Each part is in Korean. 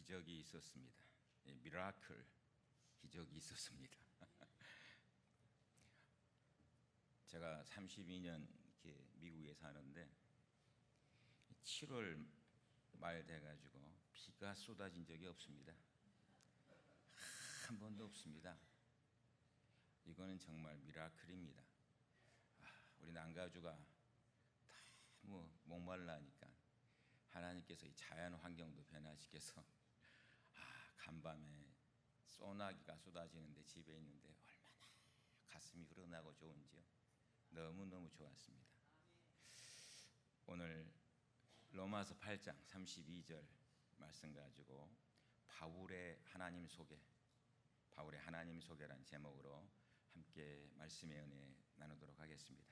기적이 있었습니다. 미라클 기적이 있었습니다. 제가 32년 이렇게 미국에 사는데 7월 말 돼가지고 비가 쏟아진 적이 없습니다. 한 번도 없습니다. 이거는 정말 미라클입니다. 우리 남가주가 너무 목말라니까 하나님께서 이 자연 환경도 변화시켜서 간밤에 소나기가 쏟아지는데 집에 있는데 얼마나 가슴이 후련하고 좋은지요. 너무너무 좋았습니다. 오늘 로마서 8장 32절 말씀 가지고 바울의 하나님 소개라는 제목으로 함께 말씀의 은혜 나누도록 하겠습니다.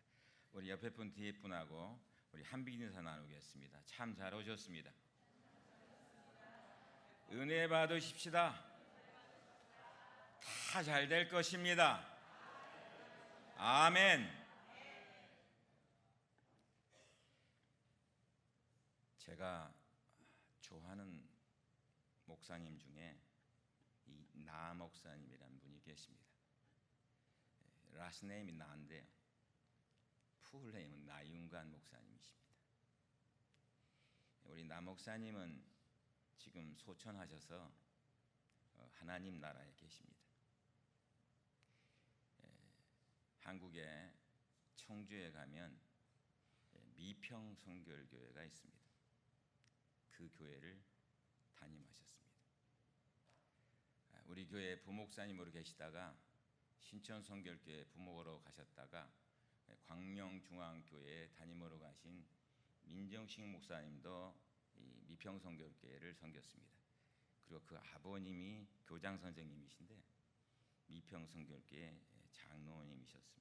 우리 옆에 분 뒤에 분하고 우리 한빛 인사 나누겠습니다. 참 잘 오셨습니다. 은혜 받으십시다. 다 잘 될 것입니다. 아멘. 제가 좋아하는 목사님 중에 이 나 목사님이라는 분이 계십니다. 라스네임이 나인데요, 풀네임은 나윤관 목사님이십니다. 우리 나 목사님은 지금 소천하셔서 하나님 나라에 계십니다. 한국의 청주에 가면 미평 성결교회가 있습니다. 그 교회를 담임하셨습니다. 우리 교회 부목사님으로 계시다가 신천 성결교회 부목으로 가셨다가 광명중앙교회 담임으로 가신 민정식 목사님도 이 미평 성결교회를 섬겼습니다. 그리고 그 아버님이 교장 선생님이신데 미평 성결교회 장로님이셨습니다.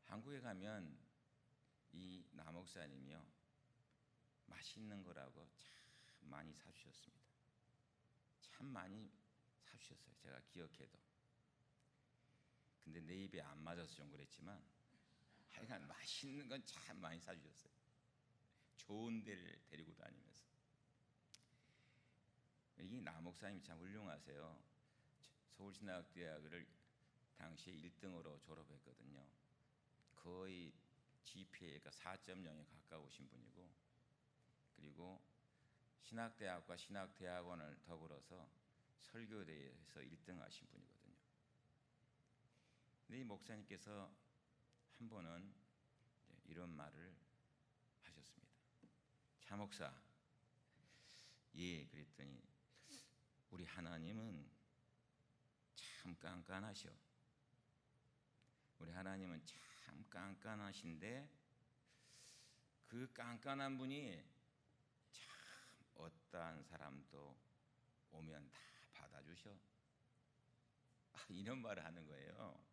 한국에 가면 이 나 목사님이요, 맛있는 거라고 참 많이 사주셨습니다. 참 많이 사주셨어요. 제가 기억해도. 근데 내 입에 안 맞아서 좀 그랬지만 하여간 맛있는 건 참 많이 사주셨어요. 좋은 데를 데리고 다니면서. 이 나 목사님이 참 훌륭하세요. 서울신학대학을 당시에 1등으로 졸업했거든요. 거의 GPA가 4.0에 가까우신 분이고, 그리고 신학대학과 신학대학원을 더불어서 설교대회에서 1등 하신 분이거든요. 근데 이 목사님께서 한 번은 이런 말을 하셨습니다. 차 목사, 예, 그랬더니 우리 하나님은 참 깐깐하셔. 우리 하나님은 참 깐깐하신데 그 깐깐한 분이 참 어떠한 사람도 오면 다 받아주셔. 이런 말을 하는 거예요.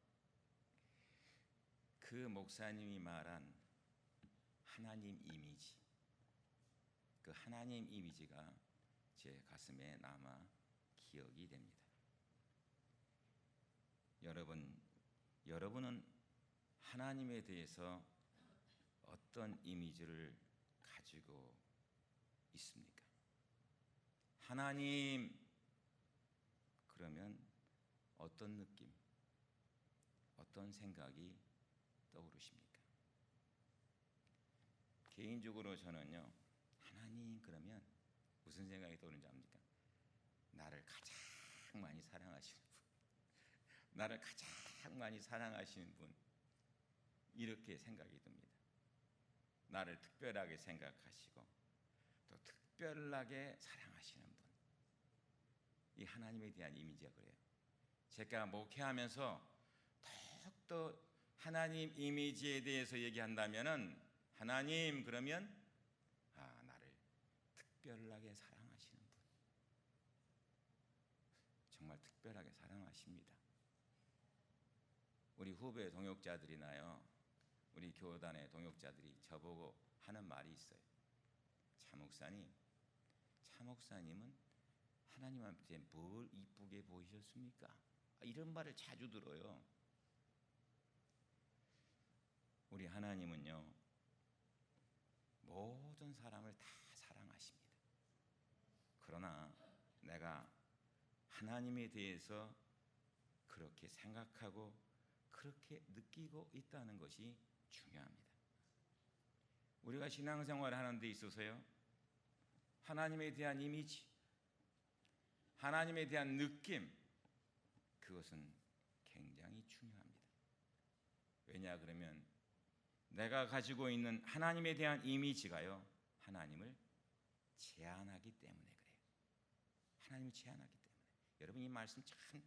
그 목사님이 말한 하나님 이미지, 그 하나님 이미지가 제 가슴에 남아 기억이 됩니다. 여러분은 하나님에 대해서 어떤 이미지를 가지고 있습니까? 하나님 그러면 어떤 느낌, 어떤 생각이 떠오르십니까? 개인적으로 저는요, 하나님 그러면 무슨 생각이 떠오르는지 압니까? 나를 가장 많이 사랑하시는 분, 나를 가장 많이 사랑하시는 분, 이렇게 생각이 듭니다. 나를 특별하게 생각하시고 또 특별하게 사랑하시는 분, 이 하나님에 대한 이미지가 그래요. 제가 목회하면서 더욱더 하나님 이미지에 대해서 얘기한다면은, 하나님 그러면 나를 특별하게 사랑하시는 분, 정말 특별하게 사랑하십니다. 우리 후배 동역자들이나요, 우리 교단의 동역자들이 저보고 하는 말이 있어요. 차 목사님은 하나님한테 뭘 이쁘게 보이셨습니까? 이런 말을 자주 들어요. 우리 하나님은요, 모든 사람을 다 사랑하십니다. 그러나 내가 하나님에 대해서 그렇게 생각하고 그렇게 느끼고 있다는 것이 중요합니다. 우리가 신앙생활을 하는 데 있어서요, 하나님에 대한 이미지, 하나님에 대한 느낌, 그것은 굉장히 중요합니다. 왜냐 그러면 내가 가지고 있는 하나님에 대한 이미지가요, 하나님을 제한하기 때문에 그래요. 하나님을 제한하기 때문에. 여러분, 이 말씀 참,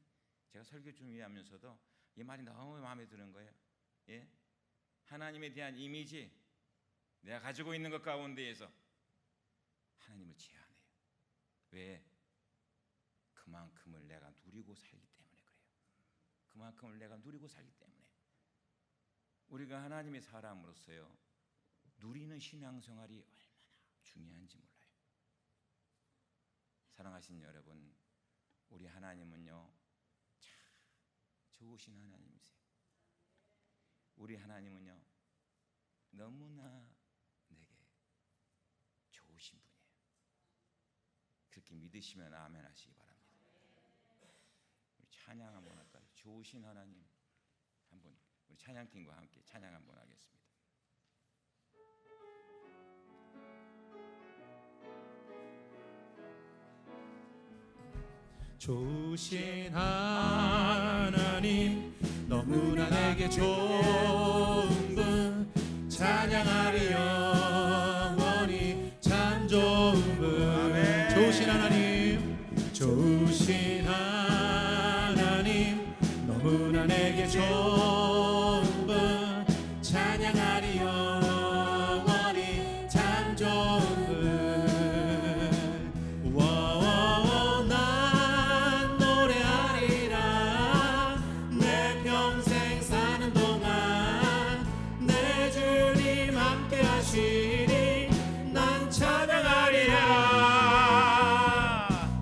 제가 설교 준비하면서도 이 말이 너무 마음에 드는 거예요. 예? 하나님에 대한 이미지, 내가 가지고 있는 것 가운데에서 하나님을 제한해요. 왜? 그만큼을 내가 누리고 살기 때문에 그래요. 그만큼을 내가 누리고 살기 때문에. 우리가 하나님의 사람으로서요, 누리는 신앙생활이 얼마나 중요한지 몰라요. 사랑하신 여러분, 우리 하나님은요, 참 좋으신 하나님이세요. 우리 하나님은요, 너무나 내게 좋으신 분이에요. 그렇게 믿으시면 아멘 하시기 바랍니다. 우리 찬양 한번 할까요? 좋으신 하나님, 한번 우리 찬양팀과 함께 찬양 한번 하겠습니다. 좋으신 하나님, 너무나 내게 좋은 분, 찬양하리 영원히 참 좋은 분. 아멘. 좋으신 하나님, 좋으신 하나님, 너무나 내게 좋은 분, 찬양하리 영원히 참 좋은 분. 난 노래하리라 내 평생 사는 동안 내 주님 함께 하시니 난 찬양하리라.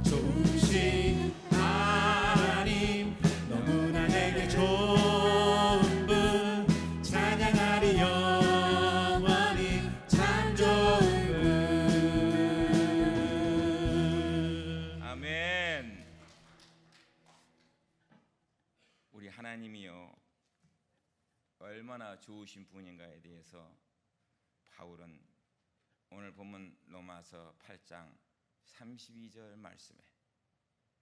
좋으신 하나님, 너무나 내게 좋은 분, 찬양하리 영원히 참 좋은 분. 아멘. 우리 하나님이요, 얼마나 좋으신 분인가에 대해서 바울은 오늘 본문 로마서 8장 32절 말씀에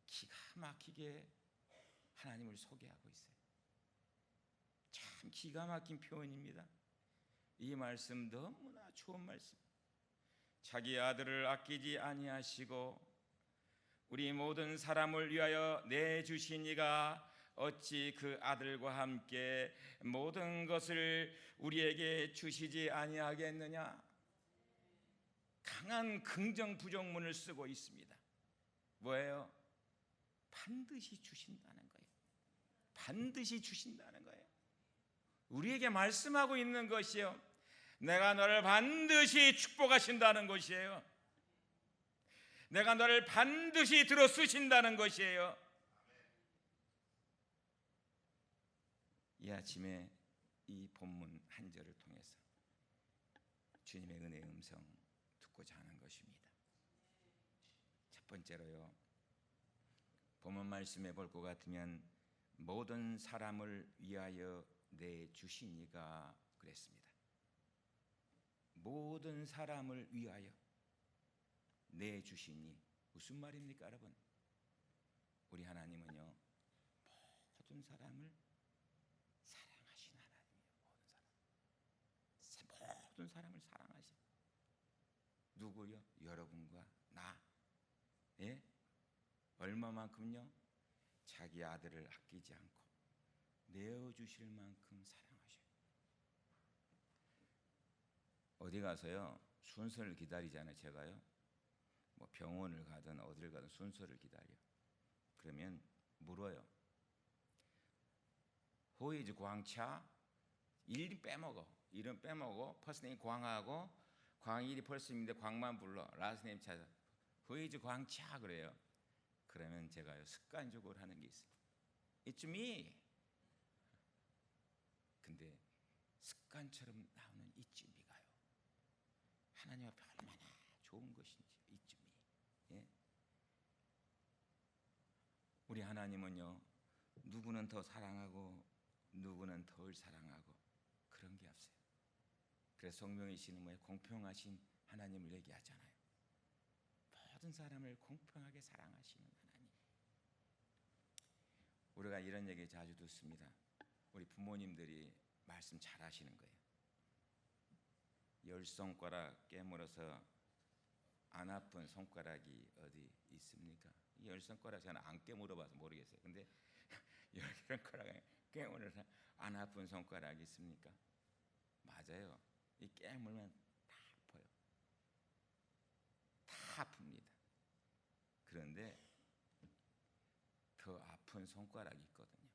기가 막히게 하나님을 소개하고 있어요. 참 기가 막힌 표현입니다. 이 말씀 너무나 좋은 말씀. 자기 아들을 아끼지 아니하시고 우리 모든 사람을 위하여 내주신 이가 어찌 그 아들과 함께 모든 것을 우리에게 주시지 아니하겠느냐. 강한 긍정 부정문을 쓰고 있습니다. 뭐예요? 반드시 주신다는 거예요. 반드시 주신다는 거예요. 우리에게 말씀하고 있는 것이요, 내가 너를 반드시 축복하신다는 것이에요. 내가 너를 반드시 들어 쓰신다는 것이에요. 이 아침에 이 본문 한 절을 통해서 주님의 은혜의 음성 듣고자 하는 것입니다. 첫 번째로요, 본문 말씀에 볼 것 같으면 모든 사람을 위하여 내주신 이가 그랬습니다. 모든 사람을 위하여 내주신 이, 무슨 말입니까 여러분? 우리 하나님은요, 모든 사람을 사랑하신 하나님이에요. 모든 사람을 사랑하신. 누구요? 여러분과 나. 예? 얼마만큼요? 자기 아들을 아끼지 않고 내어주실 만큼 사랑하셔요. 어디 가서요, 순서를 기다리잖아요. 제가요, 뭐 병원을 가든 어딜 가든 순서를 기다려. 그러면 물어요. Who is 광차? 이름 빼먹어. 이름 빼먹어. 퍼스트네임 광하고 광일이 퍼스트인데 광만 불러. 라스트네임 찾아. Who is 광차 그래요. 그러면 제가요, 습관적으로 하는 게 있어요. It's me. 근데 습관처럼 나오는 It's me가요, 하나님 앞에 얼마나 좋은 것인지. It's me. 예? 우리 하나님은요, 누구는 더 사랑하고 누구는 덜 사랑하고 그런 게 없어요. 그래서 성경이시는 뭐예요? 공평하신 하나님을 얘기하잖아요. 모든 사람을 공평하게 사랑하시는 하나님. 우리가 이런 얘기 자주 듣습니다. 우리 부모님들이 말씀 잘 하시는 거예요. 10손가락 깨물어서 안 아픈 손가락이 어디 있습니까? 10손가락 저는 안 깨물어봐서 모르겠어요. 근데 10손가락 깨물어서 안 아픈 손가락이 있습니까? 맞아요. 이 깨물면 다 아파요. 다 아픕니다. 그런데 더 아픈 손가락이 있거든요.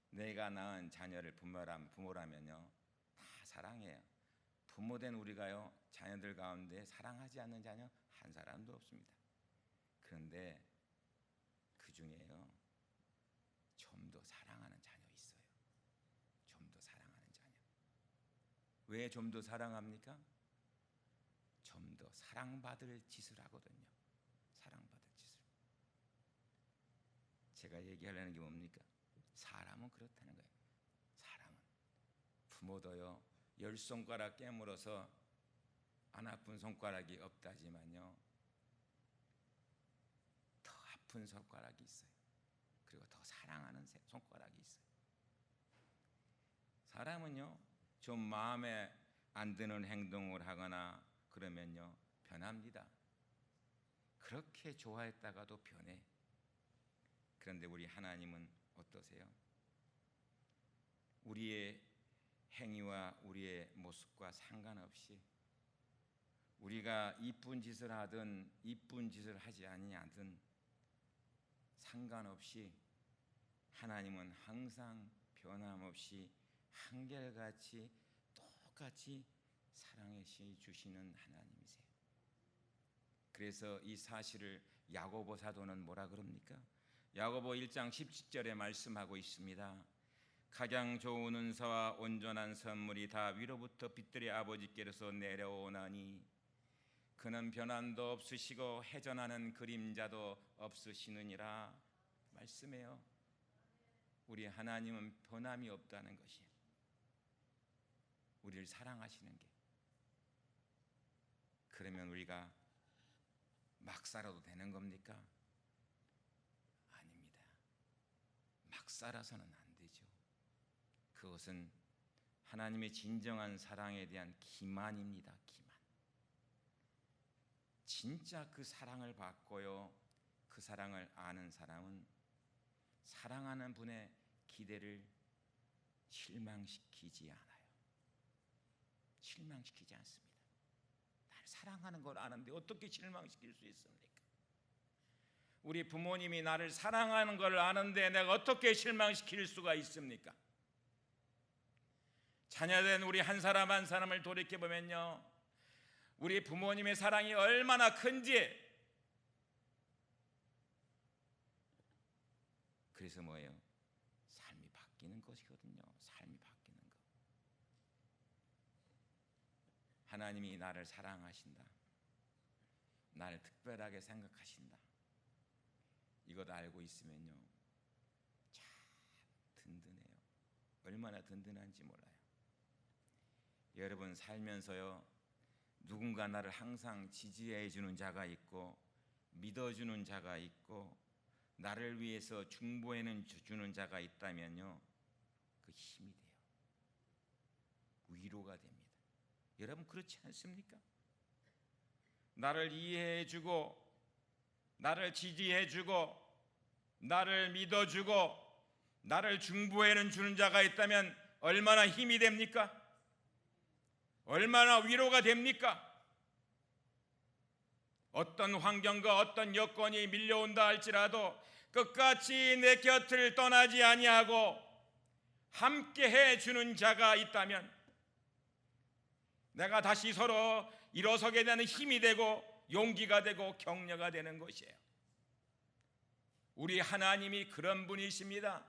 내가 낳은 자녀를 부모라면요, 다 사랑해요. 부모된 우리가요, 자녀들 가운데 사랑하지 않는 자녀 한 사람도 없습니다. 그런데 그 중에요, 좀 더 사랑하는 자녀 있어요. 좀 더 사랑하는 자녀. 왜 좀 더 사랑합니까? 좀 더 사랑받을 짓을 하거든요. 사랑받을 짓을. 제가 얘기하려는 게 뭡니까? 사람은 그렇다는 거예요. 사람은 부모도요, 10손가락 깨물어서 안 아픈 손가락이 없다지만요, 더 아픈 손가락이 있어요. 그리고 더 사랑하는 손가락이 있어요. 사람은요, 좀 마음에 안 드는 행동을 하거나 그러면요, 변합니다. 그렇게 좋아했다가도 변해. 그런데 우리 하나님은 어떠세요? 우리의 행위와 우리의 모습과 상관없이, 우리가 이쁜 짓을 하든 이쁜 짓을 하지 아니하든 상관없이 하나님은 항상 변함없이 한결같이 똑같이 사랑해 주시는 하나님이세요. 그래서 이 사실을 야고보 사도는 뭐라 그럽니까? 야고보 1장 17절에 말씀하고 있습니다. 가장 좋은 은사와 온전한 선물이 다 위로부터 빛들의 아버지께로서 내려오나니 그는 변함도 없으시고 해전하는 그림자도 없으시느니라 말씀해요. 우리 하나님은 변함이 없다는 것이에요. 우리를 사랑하시는 게. 그러면 우리가 막 살아도 되는 겁니까? 아닙니다. 막 살아서는 안 되죠. 그것은 하나님의 진정한 사랑에 대한 기만입니다. 기만. 진짜 그 사랑을 받고요, 그 사랑을 아는 사람은 사랑하는 분의 기대를 실망시키지 않아요. 실망시키지 않습니다. 나를 사랑하는 걸 아는데 어떻게 실망시킬 수 있습니까? 우리 부모님이 나를 사랑하는 걸 아는데 내가 어떻게 실망시킬 수가 있습니까? 자녀된 우리 한 사람 한 사람을 돌이켜보면요, 우리 부모님의 사랑이 얼마나 큰지. 그래서 뭐예요? 삶이 바뀌는 것이거든요. 삶이 바뀌는 것. 하나님이 나를 사랑하신다, 나를 특별하게 생각하신다, 이것 알고 있으면요, 참 든든해요. 얼마나 든든한지 몰라요. 여러분 살면서요, 누군가 나를 항상 지지해 주는 자가 있고 믿어주는 자가 있고 나를 위해서 중보해 주는 자가 있다면요, 그 힘이 돼요. 위로가 됩니다. 여러분 그렇지 않습니까? 나를 이해해 주고 나를 지지해 주고 나를 믿어 주고 나를 중보해 주는 자가 있다면 얼마나 힘이 됩니까? 얼마나 위로가 됩니까? 어떤 환경과 어떤 여건이 밀려온다 할지라도 끝까지 내 곁을 떠나지 아니하고 함께 해주는 자가 있다면 내가 다시 서로 일어서게 되는 힘이 되고 용기가 되고 격려가 되는 것이에요. 우리 하나님이 그런 분이십니다.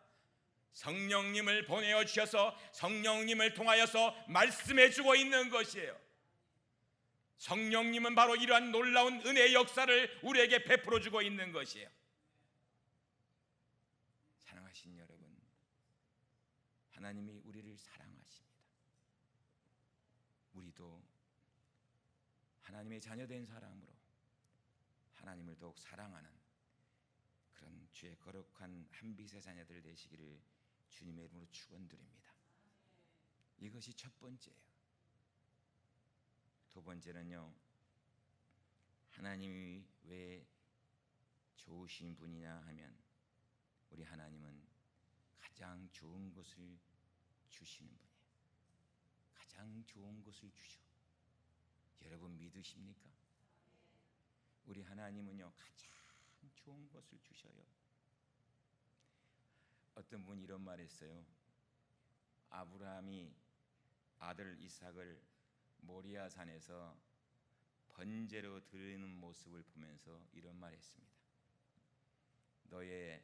성령님을 보내어 주셔서 성령님을 통하여서 말씀해 주고 있는 것이에요. 성령님은 바로 이러한 놀라운 은혜의 역사를 우리에게 베풀어 주고 있는 것이에요. 사랑하신 여러분, 하나님이 우리를 사랑하십니다. 우리도 하나님의 자녀된 사람으로 하나님을 더욱 사랑하는 그런 주의 거룩한 한빛의 자녀들 되시기를 주님의 이름으로 축원드립니다. 이것이 첫 번째예요. 두 번째는요, 하나님이 왜 좋으신 분이냐 하면 우리 하나님은 가장 좋은 것을 주시는 분이에요. 가장 좋은 것을 주셔. 여러분 믿으십니까? 우리 하나님은요 가장 좋은 것을 주셔요. 어떤 분이 이런 말 했어요. 아브라함이 아들 이삭을 모리아 산에서 번제로 드리는 모습을 보면서 이런 말 했습니다. 너의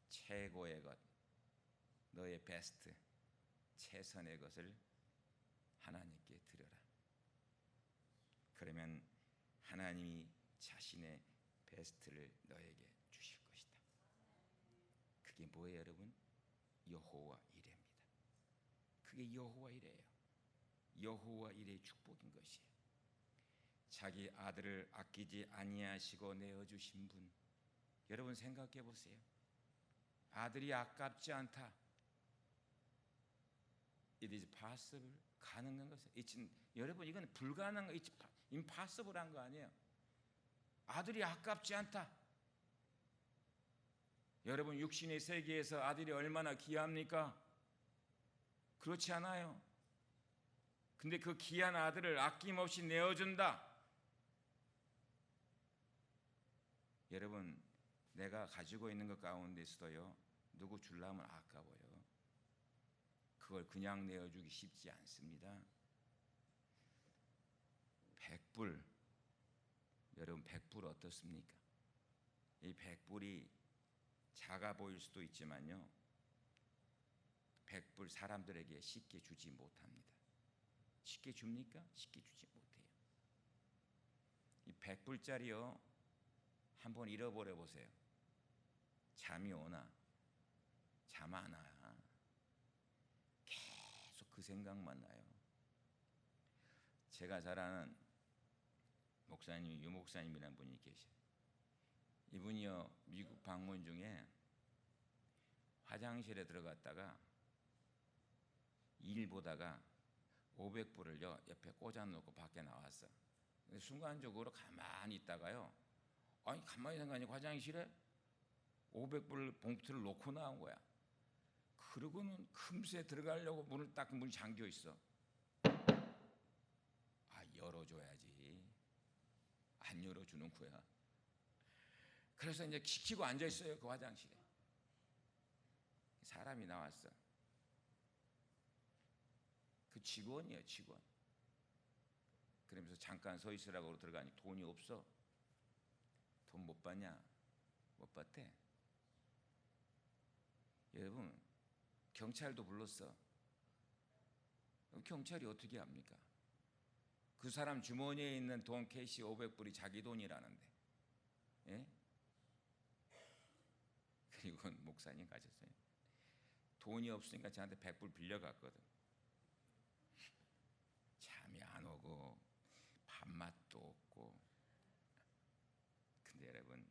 최고의 것, 너의 베스트, 최선의 것을 하나님께 드려라. 그러면 하나님이 자신의 베스트를 너에게 주실 것이다. 그게 뭐예요, 여러분? 여호와 이레입니다. 그게 여호와 이레예요. 여호와 이레의 축복인 것이에요. 자기 아들을 아끼지 아니하시고 내어주신 분, 여러분 생각해 보세요. 아들이 아깝지 않다. It is possible. 가능한 것은 여러분 이건 불가능한, impossible한 거 아니에요. 아들이 아깝지 않다. 여러분 육신의 세계에서 아들이 얼마나 귀합니까? 그렇지 않아요. 근데 그 귀한 아들을 아낌없이 내어준다. 여러분 내가 가지고 있는 것 가운데서도요 누구 주려면 아까워요. 그걸 그냥 내어주기 쉽지 않습니다. 100불, 여러분 100불 어떻습니까? 이 100불이 작아 보일 수도 있지만요 100불 사람들에게 쉽게 주지 못합니다. 쉽게 줍니까? 쉽게 주지 못해요. 이 100불짜리요 한번 잃어버려 보세요. 잠이 오나? 잠 안 와. 계속 그 생각만 나요. 제가 잘 아는 목사님이 유 목사님이라는 분이 계셔요. 이분이요 미국 방문 중에 화장실에 들어갔다가 일 보다가 500불을요 옆에 꽂아놓고 밖에 나왔어. 근데 순간적으로 가만히 있다가요, 아니 가만히 생각하니 화장실에 500불 봉투를 놓고 나온 거야. 그러고는 금세 들어가려고 문을 딱, 문이 잠겨 있어. 아 열어줘야지. 안 열어주는 거야. 그래서 이제 지키고 앉아 있어요 그 화장실에. 사람이 나왔어. 그 직원이에요, 직원. 그러면서 잠깐 서 있으라고 들어가니 돈이 없어. 돈 못 받냐? 못 받대. 여러분 경찰도 불렀어. 경찰이 어떻게 합니까? 그 사람 주머니에 있는 돈 캐시 500불이 자기 돈이라는데. 예? 그리고 목사님 가셨어요. 돈이 없으니까 저한테 100불 빌려갔거든. 잠이 안 오고 밥맛도 없고. 근데 여러분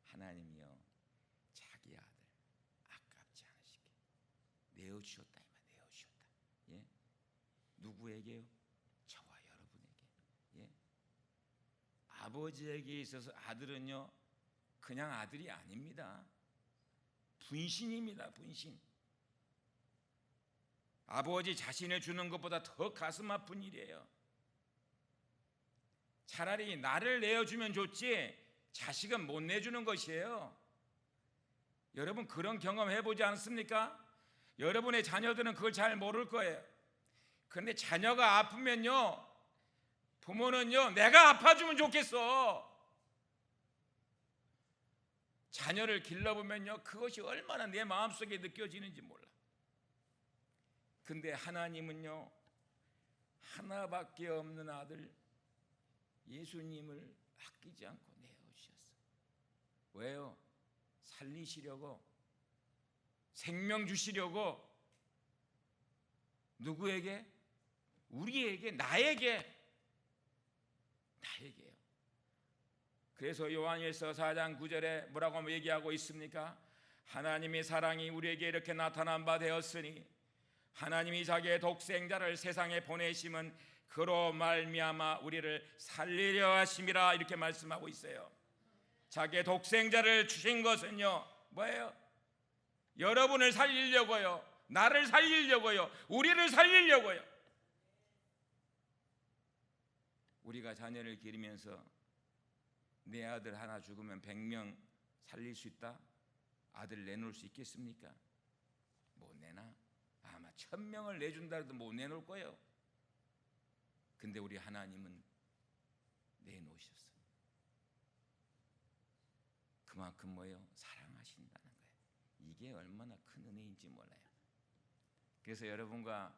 하나님이요 자기 아들 아깝지 않으시게 내어주셨다. 내어주셨다. 예? 누구에게요? 저와 여러분에게. 예? 아버지에게 있어서 아들은요 그냥 아들이 아닙니다. 분신입니다. 분신. 아버지 자신을 주는 것보다 더 가슴 아픈 일이에요. 차라리 나를 내어주면 좋지 자식은 못 내주는 것이에요. 여러분 그런 경험 해보지 않습니까? 여러분의 자녀들은 그걸 잘 모를 거예요. 그런데 자녀가 아프면요 부모는요 내가 아파주면 좋겠어. 자녀를 길러보면요 그것이 얼마나 내 마음속에 느껴지는지 몰라. 근데 하나님은요 하나밖에 없는 아들 예수님을 아끼지 않고 내어주셨어. 왜요? 살리시려고, 생명 주시려고. 누구에게? 우리에게, 나에게요. 그래서 요한일서 4장 9절에 뭐라고 얘기하고 있습니까? 하나님의 사랑이 우리에게 이렇게 나타난 바 되었으니 하나님이 자기의 독생자를 세상에 보내심은 그로 말미암아 우리를 살리려 하심이라, 이렇게 말씀하고 있어요. 자기의 독생자를 주신 것은요, 뭐예요? 여러분을 살리려고요, 나를 살리려고요, 우리를 살리려고요. 우리가 자녀를 기르면서 내 아들 하나 죽으면 100명 살릴 수 있다? 아들 내놓을 수 있겠습니까? 못 내나? 아마 1000명을 내준다 해도 못 내놓을 거예요. 근데 우리 하나님은 내놓으셨어요. 그만큼 뭐예요? 사랑하신다는 거예요. 이게 얼마나 큰 은혜인지 몰라요. 그래서 여러분과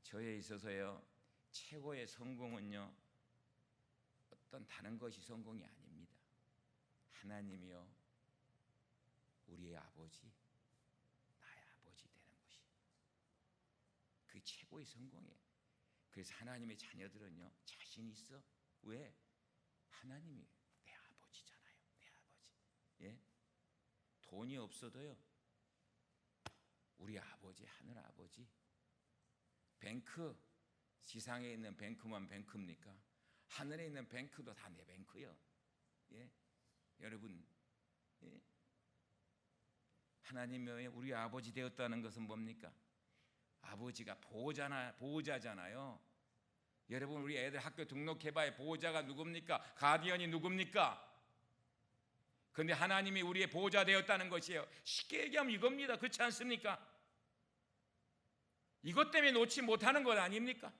저에 있어서요, 최고의 성공은요, 어떤 다른 것이 성공이 아닙니다. 하나님이요, 우리의 아버지, 나의 아버지 되는 것이 그 최고의 성공이에요. 그래서 하나님의 자녀들은요, 자신 있어. 왜? 하나님이 내 아버지잖아요. 내 아버지. 예? 돈이 없어도요, 우리 아버지, 하늘 아버지. 뱅크, 지상에 있는 뱅크만 뱅크입니까? 하늘에 있는 뱅크도 다 내 뱅크요. 예? 여러분, 예? 하나님이 우리 아버지 되었다는 것은 뭡니까? 아버지가 보호자잖아요. 여러분, 우리 애들 학교 등록해봐야 보호자가 누굽니까? 가디언이 누굽니까? 그런데 하나님이 우리의 보호자 되었다는 것이에요. 쉽게 얘기하면 이겁니다. 그렇지 않습니까? 이것 때문에 놓지 못하는 것 아닙니까?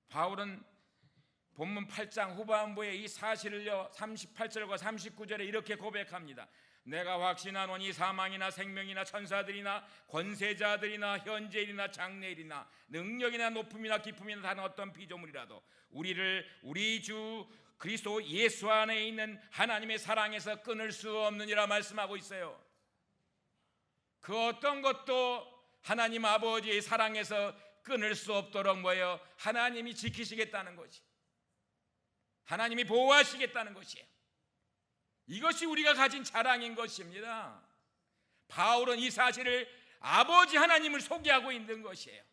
바울은 본문 8장 후반부에 이 사실을요, 38절과 39절에 이렇게 고백합니다. 내가 확신하노니 사망이나 생명이나 천사들이나 권세자들이나 현재일이나 장래일이나 능력이나 높음이나 깊음이나 다른 어떤 피조물이라도 우리를 우리 주 그리스도 예수 안에 있는 하나님의 사랑에서 끊을 수 없느니라 말씀하고 있어요. 그 어떤 것도 하나님 아버지의 사랑에서 끊을 수 없도록 뭐예요? 하나님이 지키시겠다는 것이, 하나님이 보호하시겠다는 것이에요. 이것이 우리가 가진 자랑인 것입니다. 바울은 이 사실을 아버지 하나님을 소개하고 있는 것이에요.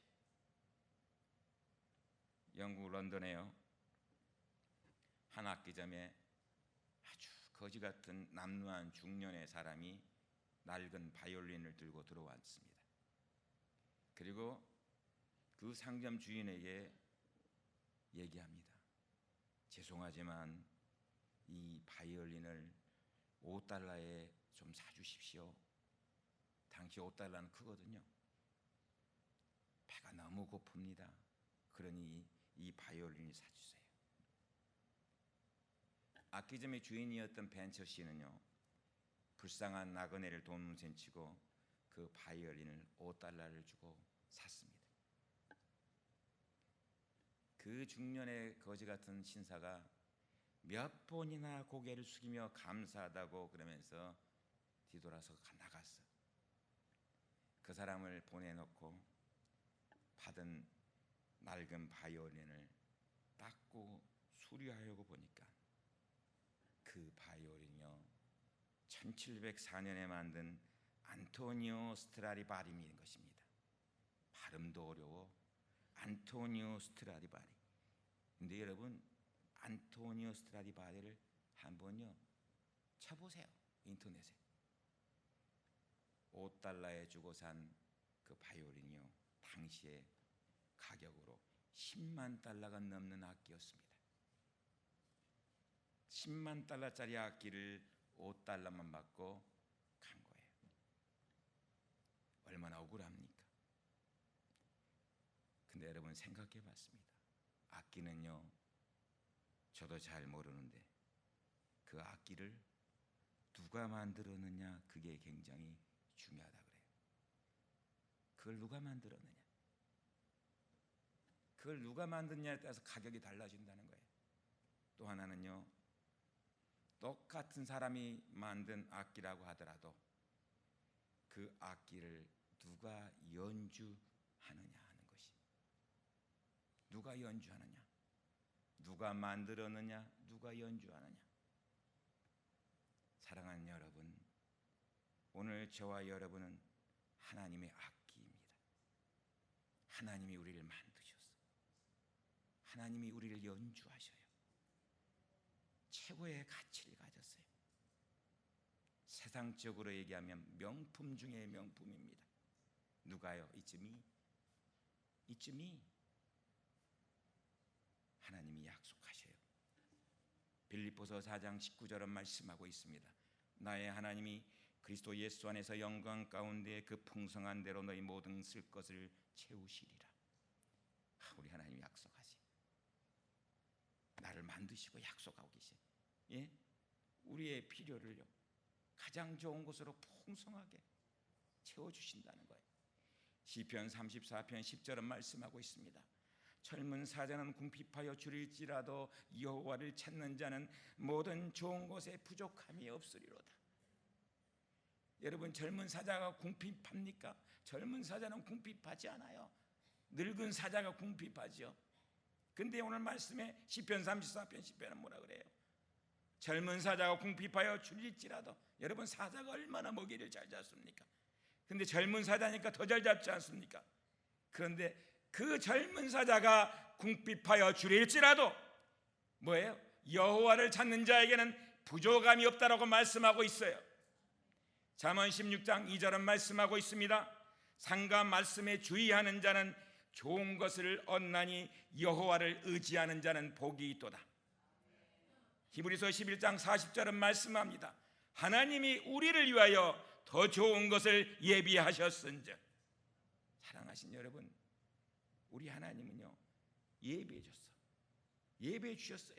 영국 런던에요, 한 악기점에 아주 거지 같은 남루한 중년의 사람이 낡은 바이올린을 들고 들어왔습니다. 그리고 그 상점 주인에게 얘기합니다. 죄송하지만 이 바이올린을 $5에 좀 사주십시오. 당시 $5는 크거든요. 배가 너무 고픕니다. 그러니 이 바이올린을 사주세요. 악기점의 주인이었던 벤처 씨는요, 불쌍한 나그네를 돈셈치고 그 바이올린을 $5를 주고 샀습니다. 그 중년의 거지 같은 신사가 몇 번이나 고개를 숙이며 감사하다고 그러면서 뒤돌아서 나갔어. 그 사람을 보내놓고 받은 낡은 바이올린을 닦고 수리하려고 보니까 그 바이올린이요, 1704년에 만든 안토니오 스트라디바리인 것입니다. 발음도 어려워. 안토니오 스트라디바리. 근데 여러분, 안토니오 스트라디바리를 한번요 쳐보세요. 인터넷에. $5에 주고 산 그 바이올린이요, 당시에 가격으로 $100,000가 넘는 악기였습니다. $100,000짜리 악기를 $5만 받고 간 거예요. 얼마나 억울합니까? 근데 여러분 생각해 봤습니다. 악기는요, 저도 잘 모르는데 그 악기를 누가 만들었느냐, 그게 굉장히 중요하다 그래요. 그걸 누가 만들었느냐, 그걸 누가 만드냐에 따라서 가격이 달라진다는 거예요. 또 하나는요, 똑같은 사람이 만든 악기라고 하더라도 그 악기를 누가 연주하느냐 하는 것이, 누가 연주하느냐, 누가 만들었느냐, 누가 연주하느냐. 사랑하는 여러분, 오늘 저와 여러분은 하나님의 악기입니다. 하나님이 우리를 만드셨어. 하나님이 우리를 연주하셔요. 최고의 가치를 가졌어요. 세상적으로 얘기하면 명품 중에 명품입니다. 누가요? 이쯤이 하나님이 약속하셔요. 빌립보서 4장 19절은 말씀하고 있습니다. 나의 하나님이 그리스도 예수 안에서 영광 가운데 그 풍성한 대로 너희 모든 쓸 것을 채우시리라. 우리 하나님이 약속하시. 나를 만드시고 약속하고 계시. 예? 우리의 필요를요, 가장 좋은 것으로 풍성하게 채워주신다는 거예요. 시편 34편 10절은 말씀하고 있습니다. 젊은 사자는 궁핍하여 줄일지라도 여호와를 찾는 자는 모든 좋은 것에 부족함이 없으리로다. 여러분, 젊은 사자가 궁핍합니까? 젊은 사자는 궁핍하지 않아요. 늙은 사자가 궁핍하죠. 근데 오늘 말씀에 시편 34편 10편은 뭐라 그래요? 젊은 사자가 궁핍하여 줄일지라도. 여러분, 사자가 얼마나 먹이를 잘 잡습니까? 근데 젊은 사자니까 더 잘 잡지 않습니까? 그런데 그 젊은 사자가 궁핍하여 줄일지라도 뭐예요? 여호와를 찾는 자에게는 부족함이 없다라고 말씀하고 있어요. 잠언 16장 2절은 말씀하고 있습니다. 상과 말씀에 주의하는 자는 좋은 것을 얻나니 여호와를 의지하는 자는 복이 있도다. 히브리서 11장 40절은 말씀합니다. 하나님이 우리를 위하여 더 좋은 것을 예비하셨은즉. 사랑하신 여러분, 우리 하나님은요, 예비해 줬어. 예비해 주셨어요.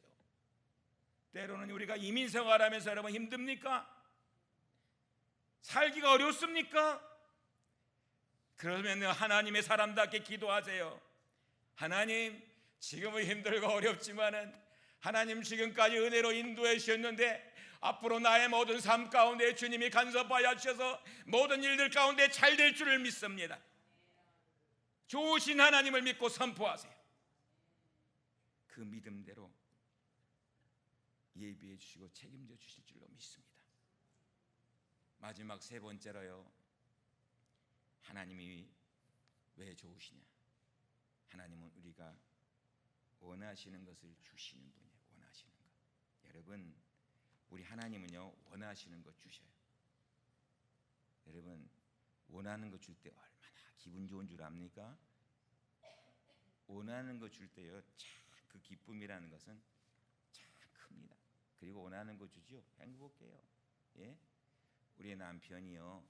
때로는 우리가 이민생활하면서 여러분 힘듭니까? 살기가 어렵습니까? 그러면 하나님의 사람답게 기도하세요. 하나님, 지금은 힘들고 어렵지만은 하나님 지금까지 은혜로 인도해 주셨는데 앞으로 나의 모든 삶 가운데 주님이 간섭하여 주셔서 모든 일들 가운데 잘 될 줄을 믿습니다. 좋으신 하나님을 믿고 선포하세요. 그 믿음대로 예비해 주시고 책임져 주실 줄로 믿습니다. 마지막 세 번째로요, 하나님이 왜 좋으시냐? 하나님은 우리가 원하시는 것을 주시는 분이에요. 원하시는 것. 여러분, 우리 하나님은요, 원하시는 것 주셔요. 여러분, 원하는 것 줄 때 얼마나 기분 좋은 줄 압니까? 원하는 것 줄 때요, 참 그 기쁨이라는 것은 참 큽니다. 그리고 원하는 것 주죠, 행복해요. 예? 우리 남편이요,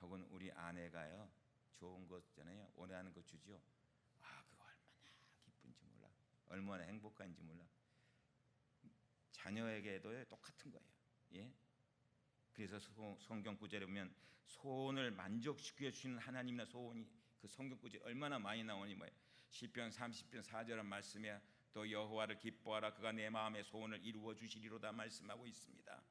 혹은 우리 아내가요, 좋은 것잖아요, 원하는 것 주죠. 그거 얼마나 기쁜지 몰라, 얼마나 행복한지 몰라. 자녀에게도 똑같은 거예요. 예? 그래서 성경 구절에 보면 소원을 만족시켜 주시는 하나님의 소원이, 그 성경 구절 얼마나 많이 나오니 뭐예요? 시편 30편 4절은 말씀에 또 여호와를 기뻐하라, 그가 내 마음의 소원을 이루어 주시리로다 말씀하고 있습니다.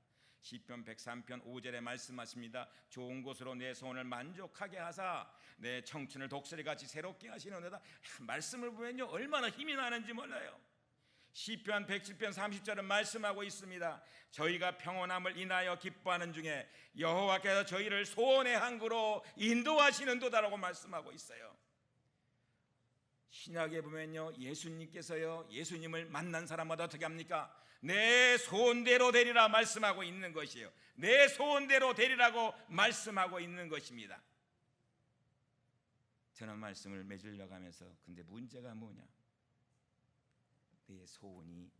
시편 103편 5절에 말씀하십니다. 좋은 곳으로 내 소원을 만족하게 하사 내 청춘을 독수리같이 새롭게 하시는도다. 말씀을 보면요, 얼마나 힘이 나는지 몰라요. 시편 107편 30절은 말씀하고 있습니다. 저희가 평온함을 인하여 기뻐하는 중에 여호와께서 저희를 소원의 항구로 인도하시는도다라고 말씀하고 있어요. 신약에 보면요, 예수님께서요, 예수님을 만난 사람마다 어떻게 합니까? 내 소원대로 되리라 말씀하고 있는 것이에요. 내 소원대로 되리라고 말씀하고 있는 것입니다. 저는 말씀을 맺으려고 하면서, 근데 문제가 뭐냐? 내 소원이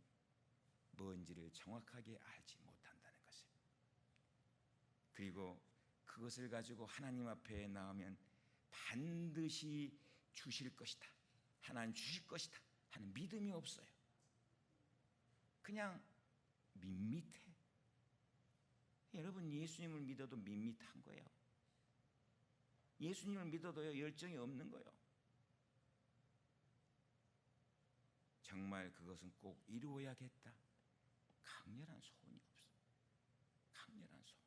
뭔지를 정확하게 알지 못한다는 것이에요. 그리고 그것을 가지고 하나님 앞에 나오면 반드시 주실 것이다, 하나님 주실 것이다 하는 믿음이 없어요. 그냥 밋밋해. 여러분, 예수님을 믿어도 밋밋한 거예요. 예수님을 믿어도요, 열정이 없는 거예요. 정말 그것은 꼭 이루어야겠다, 강렬한 소원이 없어. 강렬한 소원.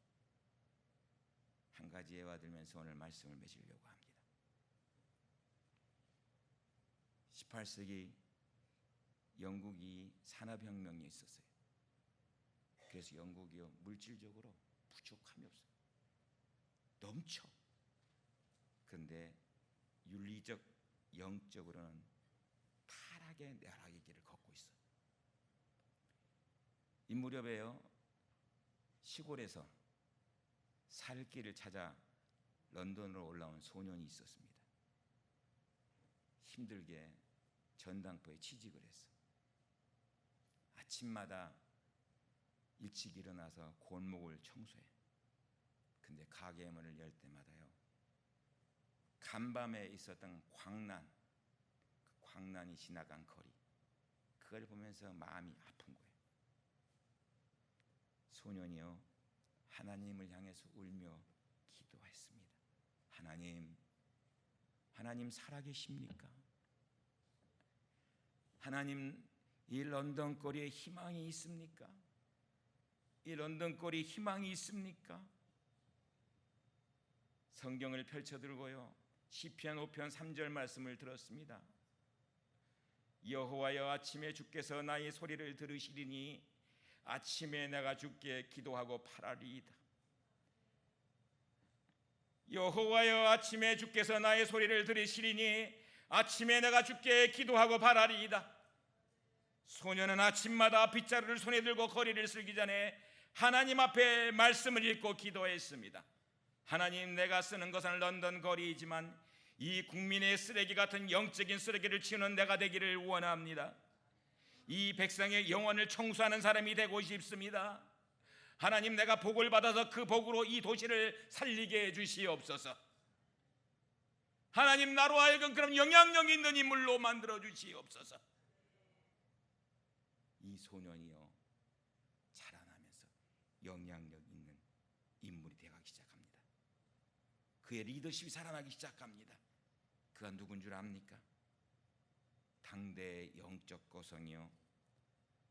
한 가지 예화 들면서 오늘 말씀을 맺으려고 합니다. 18세기 영국이 산업혁명이 있었어요. 그래서 영국이요, 물질적으로 부족함이 없어요. 넘쳐. 그런데 윤리적, 영적으로는 타락의 내락의 길을 걷고 있어요. 이 무렵에요, 시골에서 살 길을 찾아 런던으로 올라온 소년이 있었습니다. 힘들게 전당포에 취직을 했어. 아침마다 일찍 일어나서 골목을 청소해. 근데 가게 문을 열 때마다요, 간밤에 있었던 광란, 그 광란이 지나간 거리, 그걸 보면서 마음이 아픈 거예요. 소년이요, 하나님을 향해서 울며 기도했습니다. 하나님 살아계십니까? 하나님, 이 런던 거리에 희망이 있습니까? 이 런던 거리에 희망이 있습니까? 성경을 펼쳐들고요, 시편 5편 3절 말씀을 들었습니다. 여호와여, 아침에 주께서 나의 소리를 들으시리니 아침에 내가 주께 기도하고 바라리이다. 여호와여, 아침에 주께서 나의 소리를 들으시리니 아침에 내가 주께 기도하고 바라리이다. 소년은 아침마다 빗자루를 손에 들고 거리를 쓸기 전에 하나님 앞에 말씀을 읽고 기도했습니다. 하나님, 내가 쓰는 것은 런던 거리이지만 이 국민의 쓰레기 같은 영적인 쓰레기를 치우는 내가 되기를 원합니다. 이 백성의 영혼을 청소하는 사람이 되고 싶습니다. 하나님, 내가 복을 받아서 그 복으로 이 도시를 살리게 해주시옵소서. 하나님, 나로 하여금 그럼 영향력 있는 인물로 만들어 주시옵소서. 이 소년이요, 자라나면서 영향력 있는 인물이 되어가기 시작합니다. 그의 리더십이 살아나기 시작합니다. 그가 누군 줄 압니까? 당대의 영적 고성이요,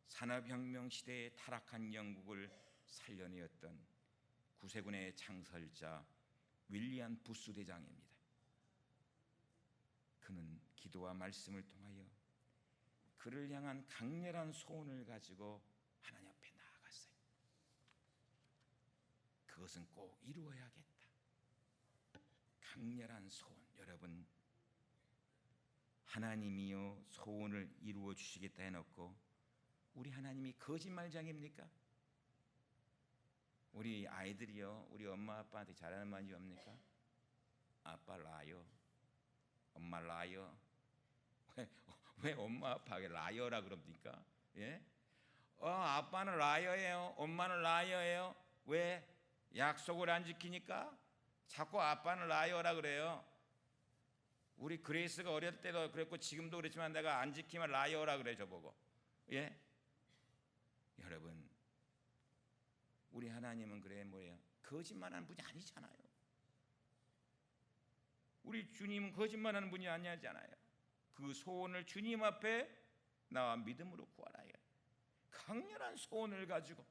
산업혁명 시대에 타락한 영국을 살려내었던 구세군의 창설자 윌리엄 부스 대장입니다. 그는 기도와 말씀을 통하여 그를 향한 강렬한 소원을 가지고 하나님 앞에 나아갔어요. 그것은 꼭 이루어야겠다. 강렬한 소원. 여러분, 하나님이요 소원을 이루어 주시겠다 해놓고 우리 하나님이 거짓말장입니까? 우리 아이들이요, 우리 엄마 아빠한테 잘하는 말이 뭡니까? 아빠 라요, 엄마 라요. 왜 엄마 아빠에게 라이어라 그럽니까? 예? 아빠는 라이어예요, 엄마는 라이어예요. 왜? 약속을 안 지키니까 자꾸 아빠는 라이어라 그래요. 우리 그레이스가 어릴 때도 그랬고 지금도 그렇지만 내가 안 지키면 라이어라 그래 저보고. 예? 여러분, 우리 하나님은 그래 뭐예요? 거짓말하는 분이 아니잖아요. 우리 주님은 거짓말하는 분이 아니잖아요. 그 소원을 주님 앞에 나와 믿음으로 구하라. 강렬한 소원을 가지고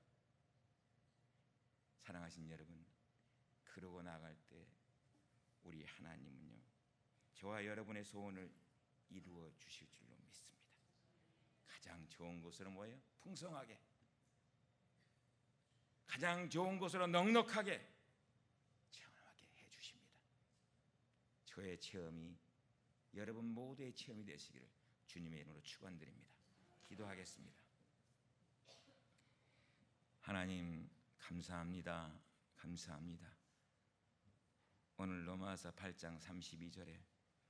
사랑하신 여러분, 그러고 나갈 때 우리 하나님은요 저와 여러분의 소원을 이루어 주실 줄로 믿습니다. 가장 좋은 것으로 뭐예요? 풍성하게, 가장 좋은 것으로 넉넉하게 체험하게 해주십니다. 저의 체험이 여러분 모두의 체험이 되시기를 주님의 이름으로 축원드립니다. 기도하겠습니다. 하나님 감사합니다. 감사합니다. 오늘 로마서 8장 32절에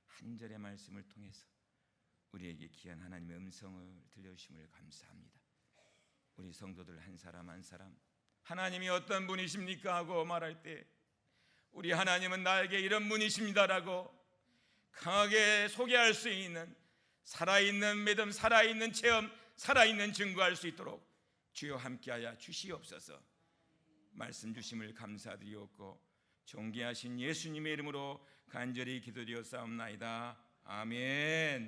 한 절의 말씀을 통해서 우리에게 귀한 하나님의 음성을 들려주심을 감사합니다. 우리 성도들 한 사람 한 사람 하나님이 어떤 분이십니까 하고 말할 때 우리 하나님은 나에게 이런 분이십니다라고 강하게 소개할 수 있는 살아있는 믿음, 살아있는 체험, 살아있는 증거할 수 있도록 주여 함께하여 주시옵소서. 말씀 주심을 감사드리옵고 존귀하신 예수님의 이름으로 간절히 기도드렸사옵나이다. 아멘.